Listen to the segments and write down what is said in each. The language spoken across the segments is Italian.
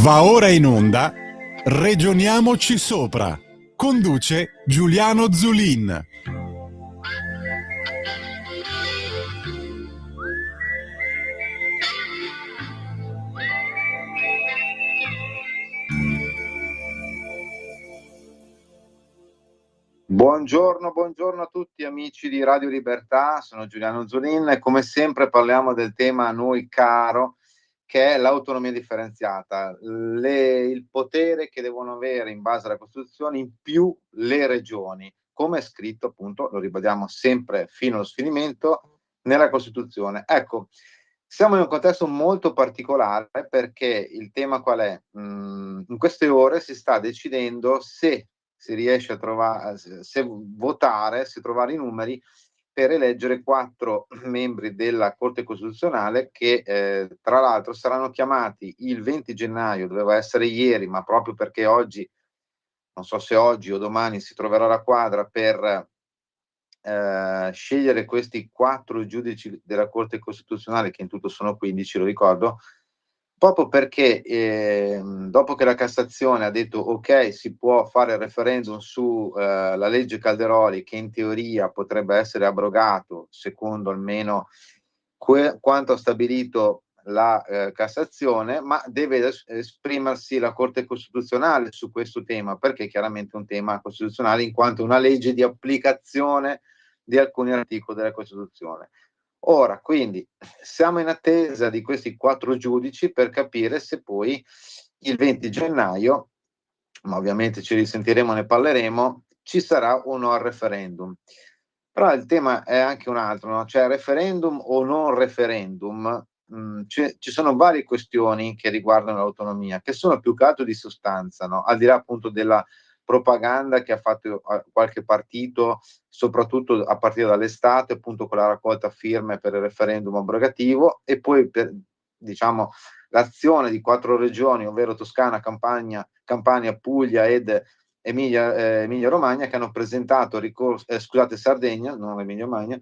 Va ora in onda Regioniamoci sopra. Conduce Giuliano Zulin. Buongiorno a tutti amici di Radio Libertà, sono Giuliano Zulin e come sempre parliamo del tema a noi caro, che è l'autonomia differenziata, il potere che devono avere in base alla Costituzione in più le regioni, come è scritto appunto, lo ribadiamo sempre fino allo sfinimento, nella Costituzione. Ecco, siamo in un contesto molto particolare perché il tema qual è? In queste ore si sta decidendo se si riesce a trovare, se votare, se trovare i numeri per eleggere 4 membri della Corte Costituzionale che tra l'altro saranno chiamati il 20 gennaio, doveva essere ieri, ma proprio perché oggi, non so se oggi o domani si troverà la quadra per scegliere questi 4 giudici della Corte Costituzionale, che in tutto sono 15, lo ricordo, proprio perché dopo che la Cassazione ha detto ok, si può fare il referendum su la legge Calderoli, che in teoria potrebbe essere abrogato secondo almeno quanto ha stabilito la Cassazione, ma deve esprimersi la Corte Costituzionale su questo tema, perché chiaramente è un tema costituzionale in quanto una legge di applicazione di alcuni articoli della Costituzione. Ora, quindi, siamo in attesa di questi 4 giudici per capire se poi il 20 gennaio, ma ovviamente ci risentiremo, ne parleremo, ci sarà o no il referendum. Però il tema è anche un altro, no? Cioè referendum o non referendum, ci sono varie questioni che riguardano l'autonomia, che sono più che altro di sostanza, no? Al di là appunto della propaganda che ha fatto qualche partito, soprattutto a partire dall'estate, appunto con la raccolta firme per il referendum abrogativo, e poi per, diciamo, l'azione di 4 regioni, ovvero Toscana, Campania, Puglia ed Emilia Romagna, che hanno presentato ricorso, Sardegna, non Emilia Romagna,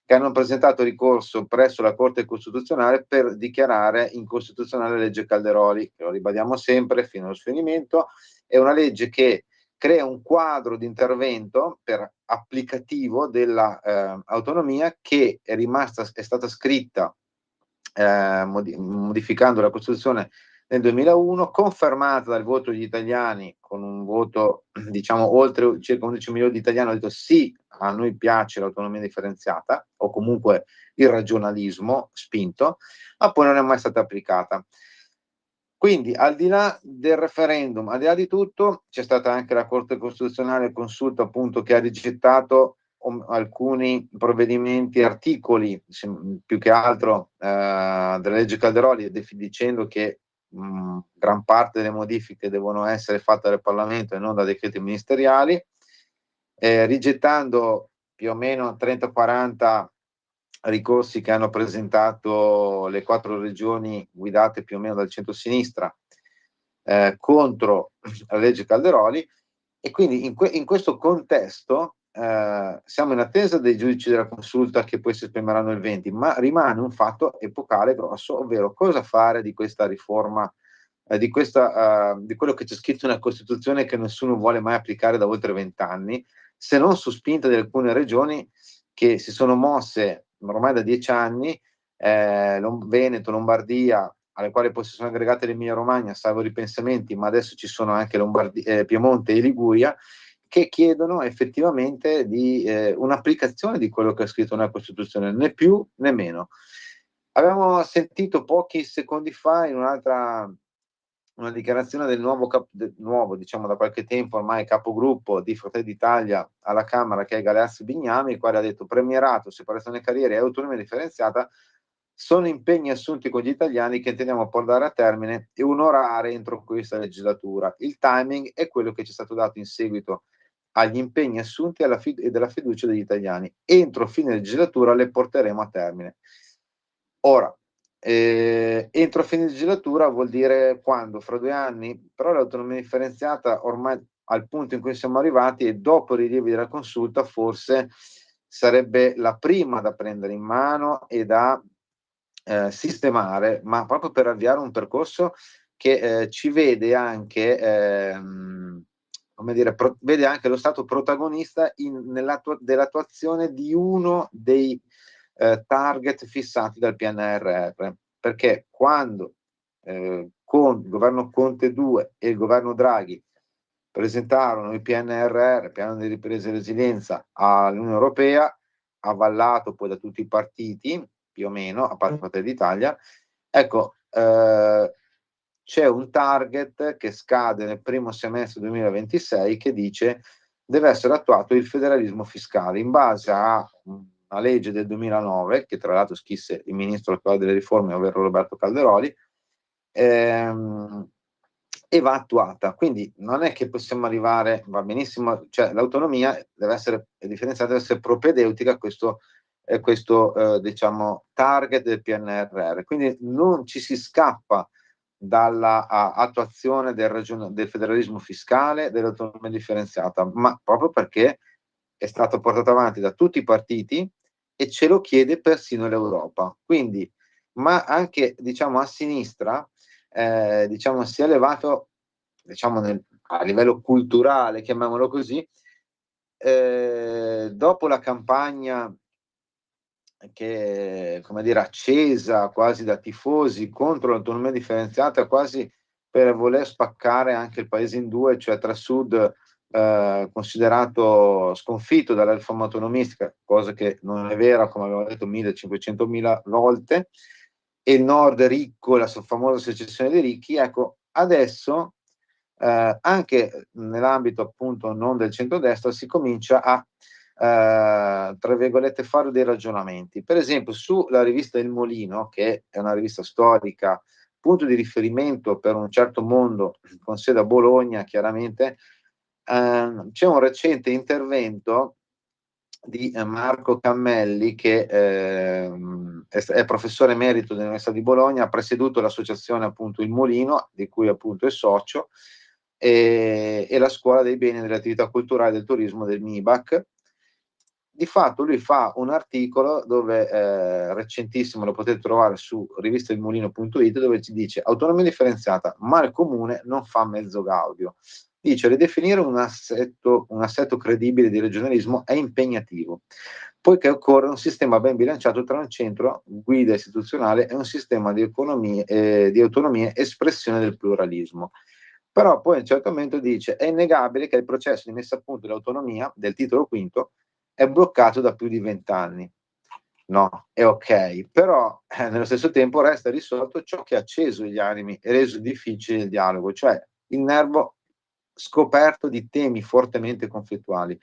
che hanno presentato ricorso presso la Corte Costituzionale per dichiarare incostituzionale la legge Calderoli, che lo ribadiamo sempre fino allo sfinimento. È una legge che crea un quadro di intervento per applicativo della autonomia, che è stata scritta modificando la Costituzione nel 2001, confermata dal voto degli italiani, con un voto, diciamo, oltre circa 11 milioni di italiani hanno detto sì, a noi piace l'autonomia differenziata, o comunque il regionalismo spinto, ma poi non è mai stata applicata. Quindi, al di là del referendum, al di là di tutto, c'è stata anche la Corte Costituzionale consulta, appunto, che ha rigettato alcuni provvedimenti, articoli, più che altro della legge Calderoli, dicendo che gran parte delle modifiche devono essere fatte dal Parlamento e non da decreti ministeriali, rigettando più o meno 30-40 ricorsi che hanno presentato le 4 regioni guidate più o meno dal centro-sinistra contro la legge Calderoli. E quindi in questo contesto siamo in attesa dei giudici della consulta, che poi si esprimeranno il 20, ma rimane un fatto epocale grosso, ovvero cosa fare di questa riforma, di quello che c'è scritto nella Costituzione, che nessuno vuole mai applicare da oltre 20 anni, se non su spinta di alcune regioni che si sono mosse ormai da 10 anni, Veneto, Lombardia, alle quali poi si sono aggregate l'Emilia Romagna, salvo ripensamenti, ma adesso ci sono anche Piemonte e Liguria, che chiedono effettivamente di un'applicazione di quello che è scritto nella Costituzione, né più né meno. Abbiamo sentito pochi secondi fa in una dichiarazione del nuovo, diciamo da qualche tempo ormai, capogruppo di Fratelli d'Italia alla Camera, che è Galeazzi Bignami, il quale ha detto: premierato, separazione carriere e autonomia differenziata sono impegni assunti con gli italiani che intendiamo portare a termine e onorare entro questa legislatura. Il timing è quello che ci è stato dato in seguito agli impegni assunti e della fiducia degli italiani. Entro fine legislatura le porteremo a termine. Ora, entro fine legislatura vuol dire quando? Fra 2 anni? Però l'autonomia differenziata, ormai al punto in cui siamo arrivati e dopo i rilievi della consulta, forse sarebbe la prima da prendere in mano e da sistemare, ma proprio per avviare un percorso che ci vede anche, come dire, vede anche lo Stato protagonista dell'attuazione di uno dei target fissati dal PNRR, perché quando con il governo Conte 2 e il governo Draghi presentarono il PNRR, piano di ripresa e resilienza, all'Unione Europea, avallato poi da tutti i partiti, più o meno, a parte Fratelli d'Italia, ecco, c'è un target che scade nel primo semestre 2026 che dice deve essere attuato il federalismo fiscale in base a una legge del 2009, che tra l'altro scrisse il ministro attuale delle riforme, ovvero Roberto Calderoli, e va attuata. Quindi non è che possiamo arrivare, va benissimo, cioè l'autonomia deve essere differenziata, deve essere propedeutica a questo diciamo target del PNRR. Quindi non ci si scappa dalla attuazione del federalismo fiscale, dell'autonomia differenziata, ma proprio perché è stato portato avanti da tutti i partiti e ce lo chiede persino l'Europa. Quindi, ma anche diciamo a sinistra, diciamo si è elevato, diciamo a livello culturale, chiamiamolo così, dopo la campagna che, come dire, accesa quasi da tifosi contro l'autonomia differenziata, quasi per voler spaccare anche il paese in due, cioè tra Sud considerato sconfitto dalla riforma autonomistica, cosa che non è vera, come abbiamo detto 1500.000 volte, e il Nord ricco, la famosa secessione dei ricchi. Ecco, adesso anche nell'ambito appunto non del centrodestra si comincia a tra virgolette fare dei ragionamenti. Per esempio sulla rivista Il Molino, che è una rivista storica, punto di riferimento per un certo mondo, con sede a Bologna chiaramente, c'è un recente intervento di Marco Cammelli, che è professore emerito dell'Università di Bologna, ha presieduto l'associazione appunto Il Molino, di cui appunto è socio, e la scuola dei beni e delle attività culturali e del turismo del MIBAC. Di fatto lui fa un articolo dove recentissimo, lo potete trovare su rivistailmolino.it, dove ci dice autonomia differenziata, ma il comune non fa mezzo gaudio. Dice ridefinire un assetto credibile di regionalismo è impegnativo, poiché occorre un sistema ben bilanciato tra un centro, guida istituzionale, e un sistema di autonomie espressione del pluralismo. Però poi a un certo momento dice è innegabile che il processo di messa a punto dell'autonomia del titolo quinto è bloccato da più di 20 anni. No, è ok, però nello stesso tempo resta risolto ciò che ha acceso gli animi e reso difficile il dialogo, cioè il nervo scoperto di temi fortemente conflittuali.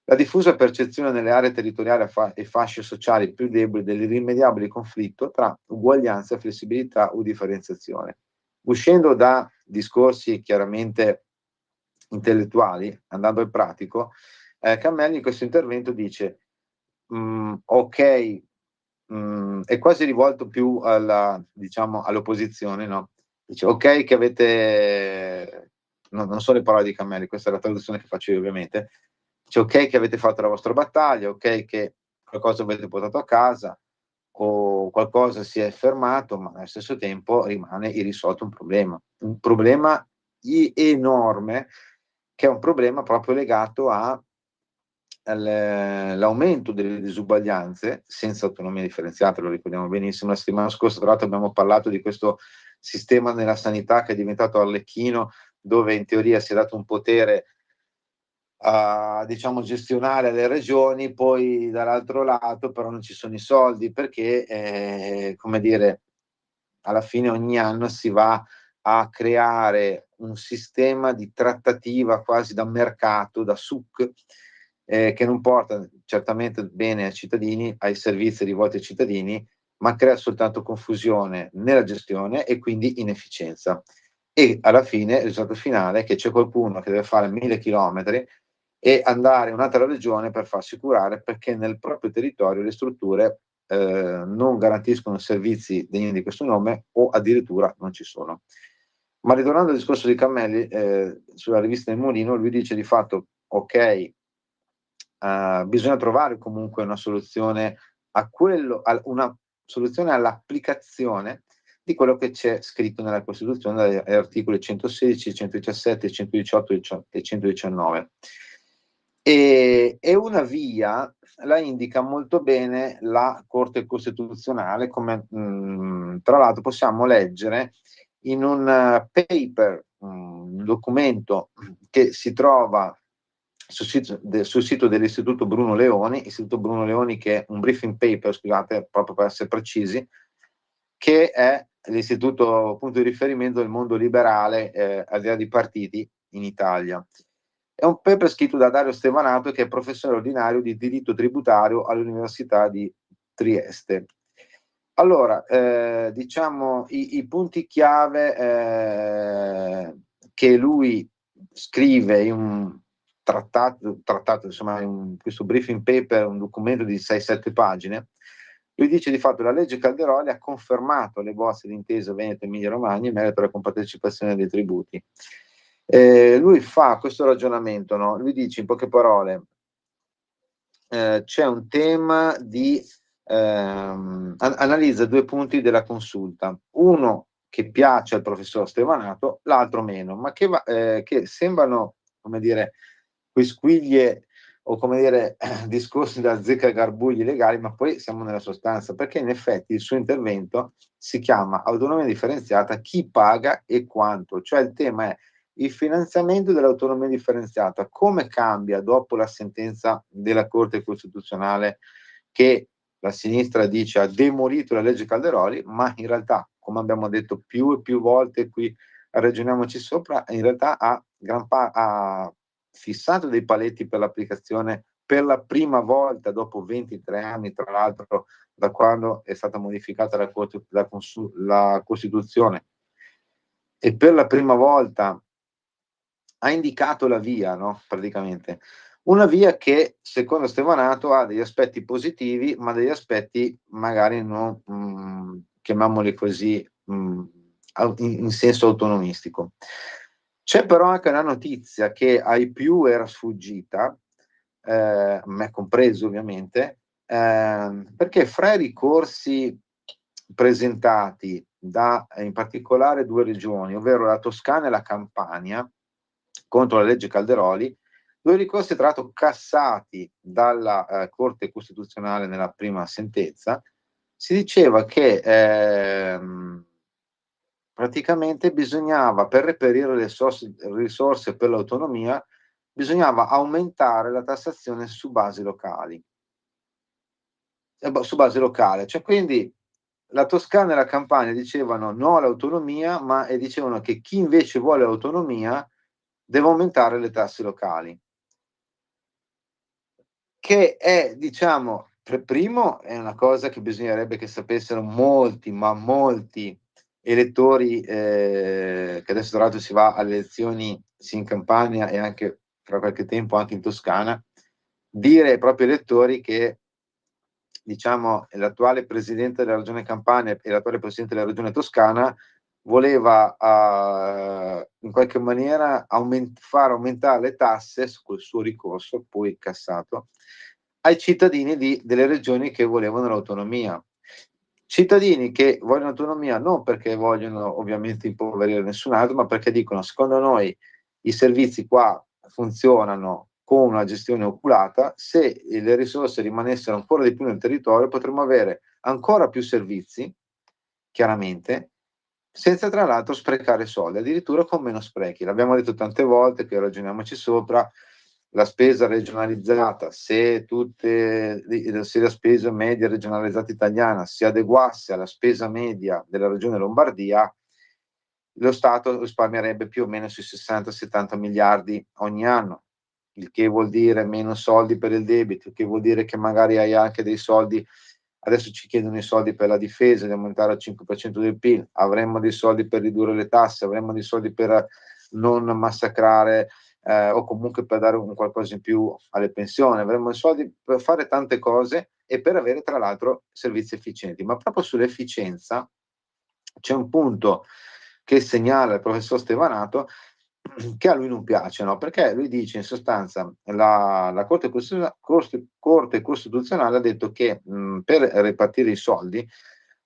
La diffusa percezione nelle aree territoriali e fasce sociali più deboli dell'irrimediabile conflitto tra uguaglianza, flessibilità o differenziazione. Uscendo da discorsi chiaramente intellettuali, andando al pratico, Cammelli in questo intervento dice ok, è quasi rivolto più diciamo, all'opposizione, no? Dice ok che avete, non so le parole di Cammelli, questa è la traduzione che faccio io ovviamente, dice ok che avete fatto la vostra battaglia, ok che qualcosa avete portato a casa o qualcosa si è fermato, ma allo stesso tempo rimane irrisolto un problema enorme, che è un problema proprio legato all'aumento delle disuguaglianze senza autonomia differenziata, lo ricordiamo benissimo. La settimana scorsa, tra l'altro, abbiamo parlato di questo sistema nella sanità che è diventato Arlecchino, dove in teoria si è dato un potere diciamo gestionale alle regioni, poi dall'altro lato però non ci sono i soldi, perché come dire, alla fine ogni anno si va a creare un sistema di trattativa quasi da mercato, da SUC, che non porta certamente bene ai cittadini, ai servizi rivolti ai cittadini, ma crea soltanto confusione nella gestione e quindi inefficienza. E alla fine il risultato finale è che c'è qualcuno che deve fare 1000 chilometri e andare in un'altra regione per farsi curare, perché nel proprio territorio le strutture non garantiscono servizi degni di questo nome o addirittura non ci sono. Ma ritornando al discorso di Cammelli, sulla rivista Il Molino, lui dice di fatto ok, bisogna trovare comunque una soluzione una soluzione all'applicazione di quello che c'è scritto nella Costituzione, dagli articoli 116, 117, 118 e 119. E una via la indica molto bene la Corte Costituzionale, come tra l'altro possiamo leggere in un paper, un documento che si trova sul sito dell'Istituto Bruno Leoni, Istituto Bruno Leoni, che è un briefing paper, scusate, proprio per essere precisi, che è l'istituto punto di riferimento del mondo liberale al di là di partiti in Italia. È un paper scritto da Dario Stevanato, che è professore ordinario di diritto tributario all'Università di Trieste. Allora, diciamo i punti chiave che lui scrive in un trattato insomma, in questo briefing paper, un documento di 6-7 pagine. Lui dice di fatto: la legge Calderoli ha confermato le bozze di intesa Veneto e Emilia Romagna in merito alla compartecipazione dei tributi. Lui fa questo ragionamento, no? Lui dice in poche parole, c'è un tema di analizza due punti della consulta, uno che piace al professor Stevanato, l'altro meno, ma che sembrano, come dire, quisquiglie o come dire discorsi da azzecagarbugli legali, ma poi siamo nella sostanza, perché in effetti il suo intervento si chiama autonomia differenziata, chi paga e quanto, cioè il tema è il finanziamento dell'autonomia differenziata, come cambia dopo la sentenza della Corte Costituzionale che la sinistra dice ha demolito la legge Calderoli, ma in realtà, come abbiamo detto più e più volte qui, ragioniamoci sopra, in realtà ha fissato dei paletti per l'applicazione per la prima volta dopo 23 anni, tra l'altro da quando è stata modificata la Costituzione, e per la prima volta ha indicato la via, no? Praticamente. Una via che, secondo Stevanato, ha degli aspetti positivi, ma degli aspetti magari non, chiamiamoli così, in senso autonomistico. C'è però anche una notizia che ai più era sfuggita, me compreso ovviamente, perché fra i ricorsi presentati da in particolare due regioni, ovvero la Toscana e la Campania, contro la legge Calderoli, due ricorsi tra l'altro cassati dalla Corte Costituzionale nella prima sentenza, si diceva che praticamente bisognava, per reperire le risorse per l'autonomia, bisognava aumentare la tassazione su basi locali. Su base locale, cioè quindi la Toscana e la Campania dicevano no all'autonomia, ma dicevano che chi invece vuole l'autonomia deve aumentare le tasse locali. Che è, diciamo, per primo è una cosa che bisognerebbe che sapessero molti, ma molti elettori, che adesso tra l'altro si va alle elezioni sia in Campania e anche fra qualche tempo anche in Toscana, dire ai propri elettori che, diciamo, l'attuale presidente della regione Campania e l'attuale presidente della regione Toscana voleva in qualche maniera far aumentare le tasse col suo ricorso, poi cassato, ai cittadini delle regioni che volevano l'autonomia. Cittadini che vogliono autonomia non perché vogliono ovviamente impoverire nessun altro, ma perché dicono: secondo noi i servizi qua funzionano con una gestione oculata, se le risorse rimanessero ancora di più nel territorio potremmo avere ancora più servizi, chiaramente, senza tra l'altro sprecare soldi, addirittura con meno sprechi. L'abbiamo detto tante volte, che ragioniamoci sopra, la spesa regionalizzata, se la spesa media regionalizzata italiana si adeguasse alla spesa media della regione Lombardia, lo Stato risparmierebbe più o meno sui 60-70 miliardi ogni anno, il che vuol dire meno soldi per il debito, il che vuol dire che magari hai anche dei soldi. Adesso ci chiedono i soldi per la difesa, di aumentare al 5% del PIL, avremmo dei soldi per ridurre le tasse, avremmo dei soldi per non massacrare o comunque per dare un qualcosa in più alle pensioni, avremmo i soldi per fare tante cose e per avere tra l'altro servizi efficienti. Ma proprio sull'efficienza c'è un punto che segnala il professor Stevanato che a lui non piace, no? Perché lui dice in sostanza la Corte Costituzionale ha detto che per ripartire i soldi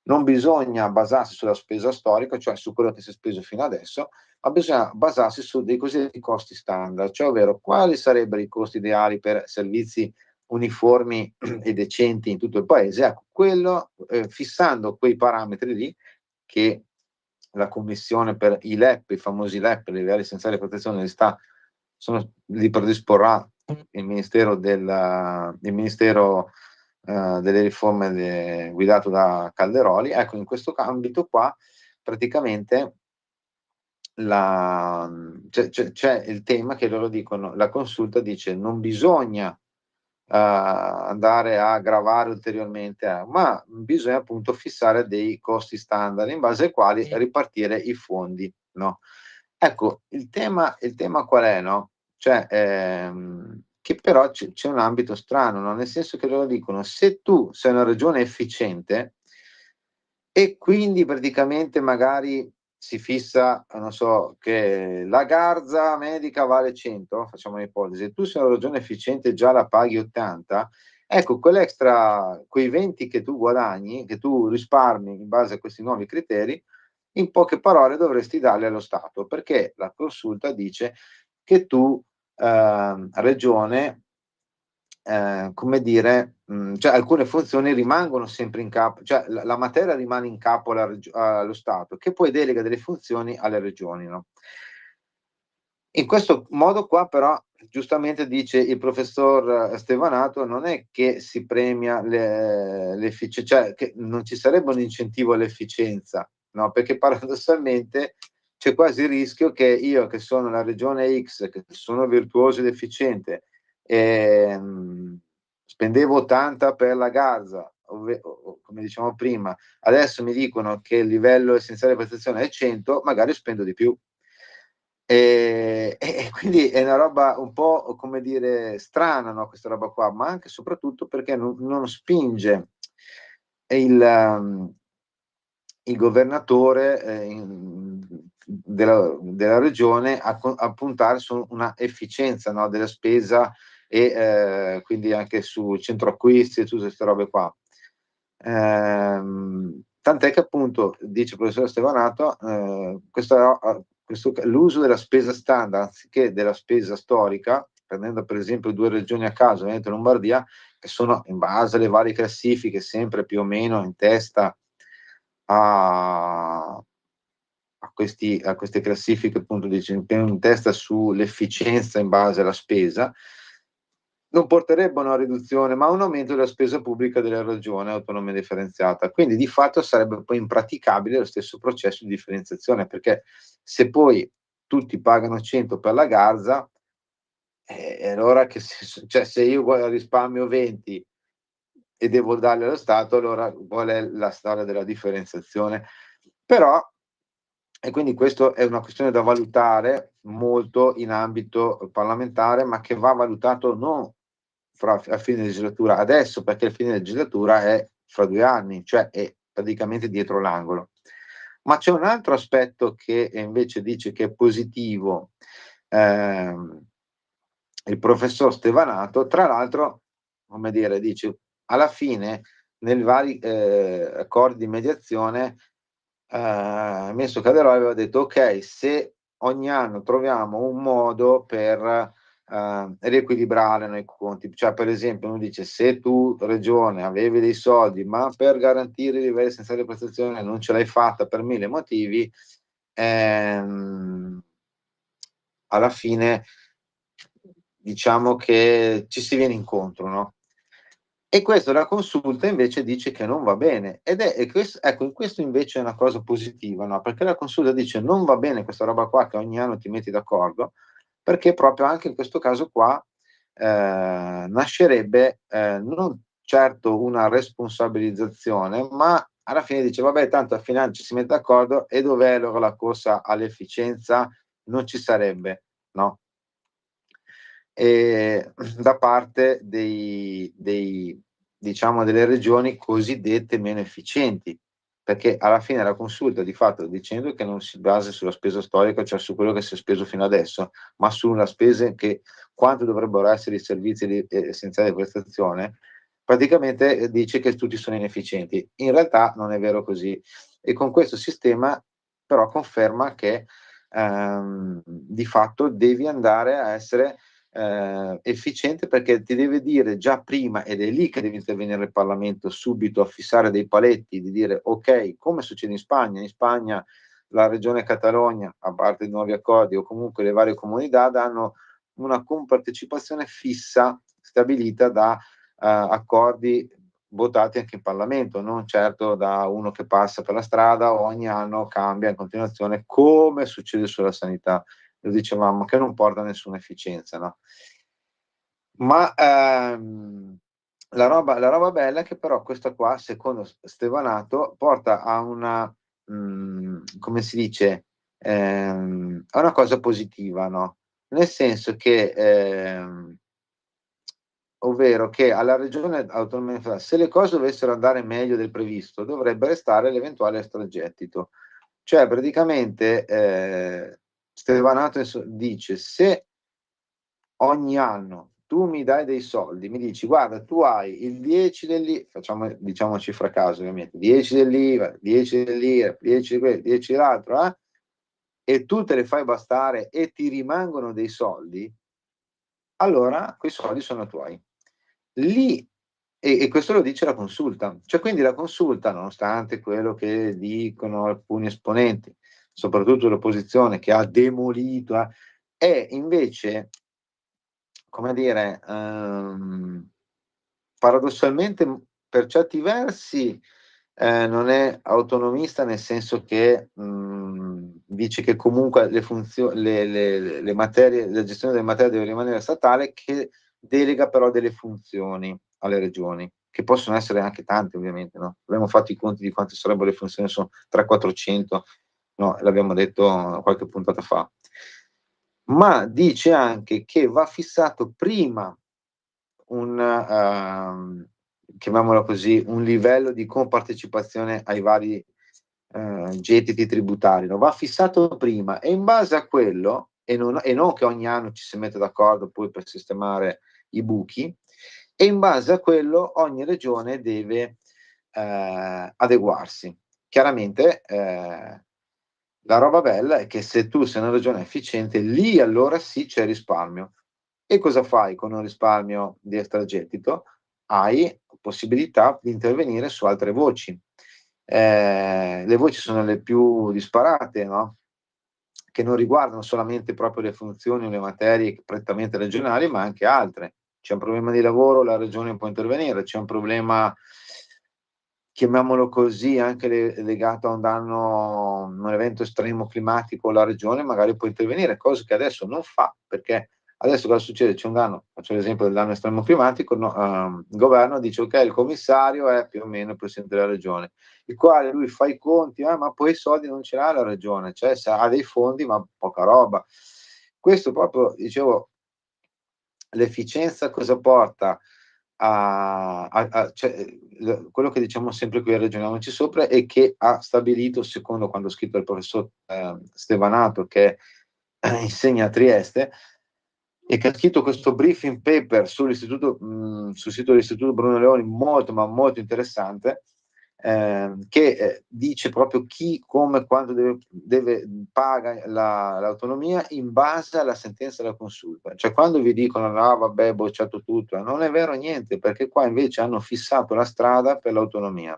non bisogna basarsi sulla spesa storica, cioè su quello che si è speso fino adesso, ma bisogna basarsi su dei cosiddetti costi standard, cioè ovvero quali sarebbero i costi ideali per servizi uniformi e decenti in tutto il paese. Ecco, quello, fissando quei parametri lì che la commissione per i LEP, i famosi LEP, i livelli essenziali di protezione dell'Stato, li predisporrà il Ministero delle riforme guidato da Calderoli. Ecco, in questo ambito qua praticamente c'è il tema che loro dicono, la consulta dice non bisogna andare a gravare ulteriormente, ma bisogna appunto fissare dei costi standard in base ai quali ripartire i fondi, no? Ecco, il tema qual è, no? Cioè, che però c'è un ambito strano, no? Nel senso che loro dicono, se tu sei una regione efficiente e quindi praticamente magari si fissa, non so, che la garza medica vale 100, facciamo un'ipotesi, tu sei una regione efficiente già la paghi 80, ecco, quell'extra, quei 20 che tu guadagni, che tu risparmi in base a questi nuovi criteri, in poche parole dovresti darli allo Stato, perché la consulta dice che tu, regione, come dire, cioè alcune funzioni rimangono sempre in capo, cioè la materia rimane in capo allo Stato, che poi delega delle funzioni alle regioni, no? In questo modo qua però, giustamente dice il professor Stevanato, non è che si premia l'efficienza, cioè che non ci sarebbe un incentivo all'efficienza, no? Perché paradossalmente c'è quasi il rischio che io, che sono la regione X, che sono virtuoso ed efficiente, spendevo 80 per la Garza, come diciamo prima, adesso mi dicono che il livello essenziale di prestazione è 100, magari spendo di più. E quindi è una roba un po', come dire, strana, no, questa roba qua, ma anche e soprattutto perché non spinge il governatore della regione a puntare su una efficienza, no, della spesa e quindi anche sul centro acquisti e tutte queste robe qua. Tant'è che appunto dice il professor Stevanato, l'uso della spesa standard anziché della spesa storica, prendendo per esempio due regioni a caso, Veneto e Lombardia, che sono in base alle varie classifiche sempre più o meno in testa a queste classifiche, appunto dice, in testa sull'efficienza in base alla spesa, non porterebbe a una riduzione, ma a un aumento della spesa pubblica della regione autonomia differenziata. Quindi di fatto sarebbe poi impraticabile lo stesso processo di differenziazione, perché se poi tutti pagano 100 per la garza, allora cioè, se io risparmio 20 e devo darli allo Stato, allora qual è la storia della differenziazione? Però, e quindi questo è una questione da valutare molto in ambito parlamentare, ma che va valutato non a fine legislatura adesso, perché il fine legislatura è fra 2 anni, cioè è praticamente dietro l'angolo. Ma c'è un altro aspetto che invece dice che è positivo, il professor Stevanato, tra l'altro, come dire, dice, alla fine, nei vari accordi di mediazione, Messo Calderò aveva detto, ok, se ogni anno troviamo un modo per riequilibrare noi conti, cioè per esempio uno dice, se tu regione avevi dei soldi, ma per garantire i livelli essenziali di prestazione non ce l'hai fatta per 1000 motivi, alla fine diciamo che ci si viene incontro, no? E questo la consulta invece dice che non va bene ecco, in questo invece è una cosa positiva, no? Perché la consulta dice non va bene questa roba qua che ogni anno ti metti d'accordo, perché proprio anche in questo caso qua nascerebbe non certo una responsabilizzazione, ma alla fine dice vabbè, tanto a fine anno ci si mette d'accordo e dov'è allora la corsa all'efficienza? Non ci sarebbe, no? Da parte diciamo, delle regioni cosiddette meno efficienti, perché alla fine la consulta di fatto dicendo che non si basa sulla spesa storica, cioè su quello che si è speso fino adesso, ma sulla spesa che quanto dovrebbero essere i servizi essenziali di prestazione, praticamente dice che tutti sono inefficienti. In realtà non è vero così. E con questo sistema però conferma che di fatto devi andare a essere efficiente, perché ti deve dire già prima, ed è lì che deve intervenire il Parlamento subito a fissare dei paletti, di dire ok, come succede in Spagna la regione Catalogna, a parte i nuovi accordi o comunque le varie comunità, danno una compartecipazione fissa stabilita da accordi votati anche in Parlamento, non certo da uno che passa per la strada ogni anno, cambia in continuazione, come succede sulla sanità. Lo dicevamo, che non porta a nessuna efficienza, no? Ma la roba bella è che però questa qua, secondo Stevanato, porta a una, come si dice, a una cosa positiva, no? Nel senso che, ovvero che alla regione autonomia, se le cose dovessero andare meglio del previsto, dovrebbe restare l'eventuale extragettito. Cioè, praticamente, Stevanato dice: se ogni anno tu mi dai dei soldi, mi dici guarda, tu hai il 10 dell'IVA, facciamo, diciamo cifra a caso ovviamente, 10 dell'IVA, 10 dell'IRA, 10 di quello, 10 dell'altro, e tu te le fai bastare e ti rimangono dei soldi, allora quei soldi sono tuoi. Lì, e questo lo dice la consulta, cioè quindi la consulta, nonostante quello che dicono alcuni esponenti, soprattutto l'opposizione che ha demolito, è invece, come dire, paradossalmente per certi versi non è autonomista, nel senso che dice che comunque le materie, la gestione delle materie deve rimanere statale, che delega però delle funzioni alle regioni, che possono essere anche tante ovviamente, no? Abbiamo fatto i conti di quante sarebbero le funzioni, sono 300-400, no, l'abbiamo detto qualche puntata fa. Ma dice anche che va fissato prima un, chiamiamolo così, un livello di compartecipazione ai vari gettiti tributari, no? Va fissato prima, e in base a quello, e non che ogni anno ci si mette d'accordo poi per sistemare i buchi, e in base a quello ogni regione deve adeguarsi. Chiaramente la roba bella è che se tu sei una regione efficiente, lì allora sì c'è risparmio. E cosa fai con un risparmio di extragettito? Hai possibilità di intervenire su altre voci. Le voci sono le più disparate, no? Che non riguardano solamente proprio le funzioni o le materie prettamente regionali, ma anche altre. C'è un problema di lavoro, la regione può intervenire, c'è un problema, chiamiamolo così, anche legato a un danno, un evento estremo climatico, la regione magari può intervenire, cosa che adesso non fa, perché adesso cosa succede? C'è un danno, faccio l'esempio del danno estremo climatico, no, il governo dice ok, il commissario è più o meno il presidente della regione, il quale lui fa i conti, ma poi i soldi non ce l'ha la regione, cioè ha dei fondi ma poca roba. Questo proprio, dicevo, l'efficienza cosa porta cioè, quello che diciamo sempre qui a Ragioniamoci Sopra è che ha stabilito, secondo quando ha scritto il professor Stevanato, che insegna a Trieste, e che ha scritto questo briefing paper sul sito dell'Istituto Bruno Leoni, molto ma molto interessante, che dice proprio chi, come, quando paga l'autonomia in base alla sentenza della consulta. Cioè quando vi dicono no vabbè, bocciato tutto, non è vero niente, perché qua invece hanno fissato la strada per l'autonomia.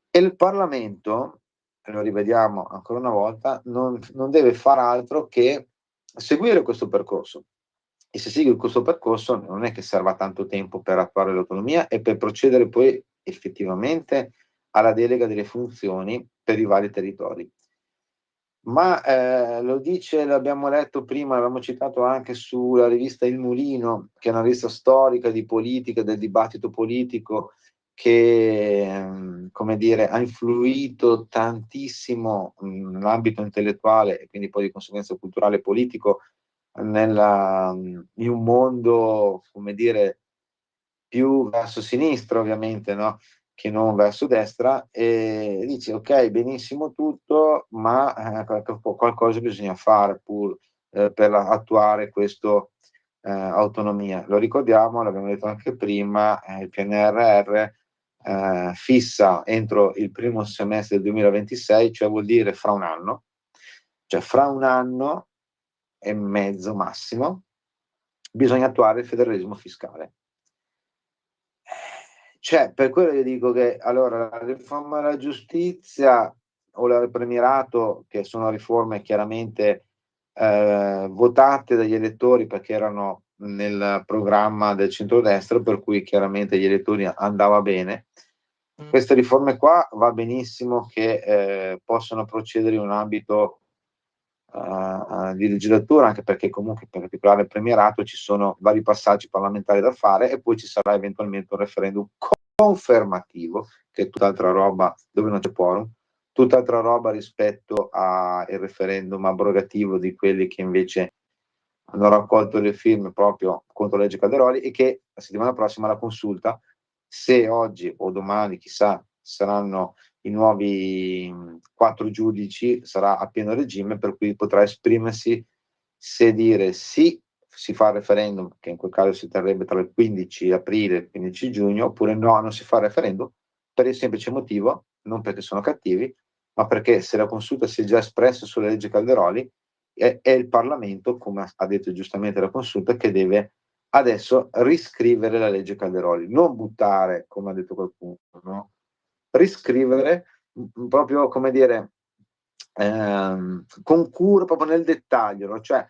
E il Parlamento, lo rivediamo ancora una volta, non deve far altro che seguire questo percorso. E se segui questo percorso non è che serva tanto tempo per attuare l'autonomia e per procedere poi effettivamente alla delega delle funzioni per i vari territori. Ma lo dice, l'abbiamo letto prima, l'abbiamo citato anche sulla rivista Il Mulino, che è una rivista storica di politica, del dibattito politico, che come dire, ha influito tantissimo nell'ambito intellettuale e quindi poi di conseguenza culturale e politico in un mondo, come dire, più verso sinistra ovviamente, no? Che non verso destra, e dici ok, benissimo tutto, ma qualcosa bisogna fare pur per attuare questo autonomia. Lo ricordiamo, l'abbiamo detto anche prima, il PNRR fissa entro il primo semestre del 2026, cioè vuol dire fra un anno e mezzo massimo, bisogna attuare il federalismo fiscale. Cioè, per quello io dico che allora la riforma della giustizia o il premierato, che sono riforme chiaramente votate dagli elettori perché erano nel programma del centrodestra, per cui chiaramente agli elettori andava bene. Queste riforme qua va benissimo che possono procedere in un ambito di legislatura, anche perché comunque per particolare il premierato ci sono vari passaggi parlamentari da fare e poi ci sarà eventualmente un referendum confermativo, che è tutt'altra roba, dove non c'è quorum, tutt'altra roba rispetto al referendum abrogativo di quelli che invece hanno raccolto le firme proprio contro la legge Calderoli, e che la settimana prossima la consulta, se oggi o domani, chissà, saranno i nuovi 4 giudici, sarà a pieno regime, per cui potrà esprimersi se dire sì, si fa il referendum, che in quel caso si terrebbe tra il 15 aprile e il 15 giugno, oppure no, non si fa il referendum, per il semplice motivo, non perché sono cattivi, ma perché se la consulta si è già espressa sulla legge Calderoli, è il Parlamento, come ha detto giustamente la consulta, che deve adesso riscrivere la legge Calderoli, non buttare, come ha detto qualcuno, no? Riscrivere proprio, come dire, con cura, proprio nel dettaglio, no? Cioè,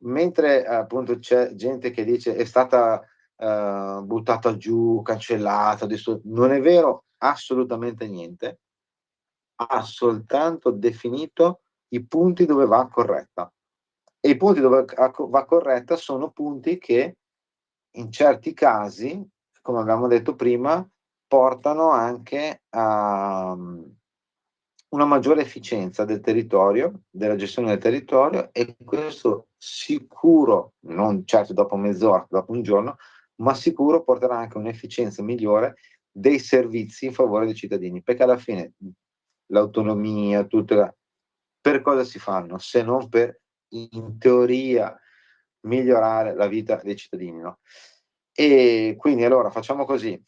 mentre appunto c'è gente che dice è stata buttata giù, cancellata, non è vero assolutamente niente, ha soltanto definito i punti dove va corretta. E i punti dove va corretta sono punti che in certi casi, come abbiamo detto prima, portano anche a una maggiore efficienza del territorio, della gestione del territorio, e questo sicuro, non certo dopo mezz'ora, dopo un giorno, ma sicuro porterà anche un'efficienza migliore dei servizi in favore dei cittadini, perché alla fine l'autonomia, per cosa si fanno se non per, in teoria, migliorare la vita dei cittadini, no? E quindi allora facciamo così: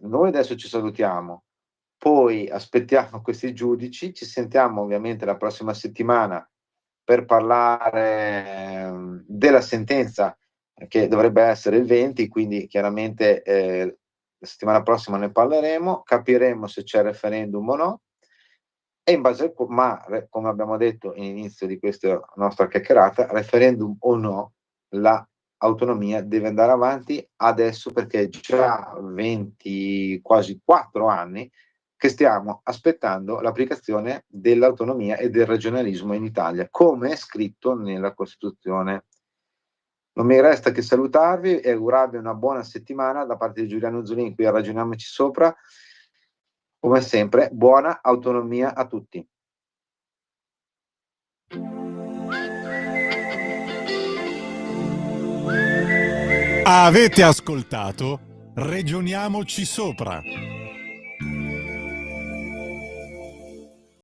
noi adesso ci salutiamo, poi aspettiamo questi giudici, ci sentiamo ovviamente la prossima settimana per parlare della sentenza, che dovrebbe essere il 20, quindi chiaramente la settimana prossima ne parleremo, capiremo se c'è referendum o no, e in base come abbiamo detto all'inizio di questa nostra chiacchierata, referendum o no, la autonomia deve andare avanti adesso, perché è già 20, quasi 4 anni che stiamo aspettando l'applicazione dell'autonomia e del regionalismo in Italia, come è scritto nella Costituzione. Non mi resta che salutarvi e augurarvi una buona settimana da parte di Giuliano Zulin qui a Ragioniamoci Sopra. Come sempre, buona autonomia a tutti. Avete ascoltato Regioniamoci Sopra.